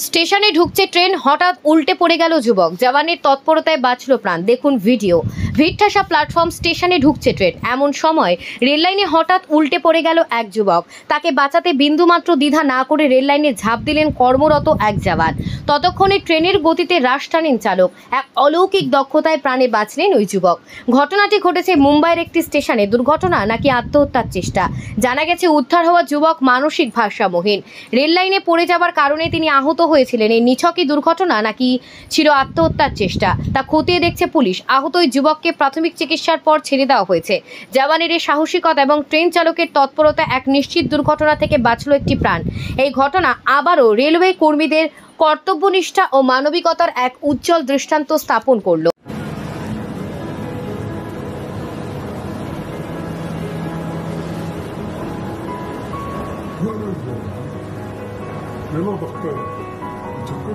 স্টেশনে ঢুকছে ট্রেন, হঠাৎ উল্টে পড়ে গেল যুবক। জওয়ানের তৎপরতায় বাঁচল প্রাণ। দেখুন ভিডিও। ভিড়ঠাসা প্ল্যাটফর্ম, স্টেশনে ঢুকছে ট্রেন, এমন সময় রেললাইনে হঠাৎ উল্টে পড়ে গেল এক যুবক। তাকে বাঁচাতে বিন্দুমাত্র দ্বিধা না করে রেললাইনে ঝাঁপ দিলেন কর্মরত এক জওয়ান। ততক্ষণে ট্রেনের গতিতে রাশ টানেন চালক। এক অলৌকিক দক্ষতায় প্রাণে বাঁচলেন ওই যুবক। ঘটনাটি ঘটেছে মুম্বাইয়ের একটি স্টেশনে। দুর্ঘটনা নাকি আত্মহত্যার চেষ্টা? জানা গেছে উদ্ধার হওয়া যুবক মানসিক ভারসাম্যহীন। রেললাইনে পড়ে যাওয়ার কারণে তিনি আহত হয়েছিলেন। এই নিছকই দুর্ঘটনা নাকি ছিল আত্মহত্যার চেষ্টা, তা খতিয়ে দেখছে পুলিশ। আহত ওই যুবককে প্রাথমিক চিকিৎসার পর ছেড়ে দেওয়া হয়েছে। জওয়ানের এই সাহসিকতা এবং ট্রেন চালকের তৎপরতা এক নিশ্চিত দুর্ঘটনা থেকে বাঁচল একটি প্রাণ। এই ঘটনা আবারও রেলওয়ে কর্মীদের কর্তব্যনিষ্ঠা ও মানবিকতার এক উজ্জ্বল দৃষ্টান্ত স্থাপন করল।目のばっかりちょっと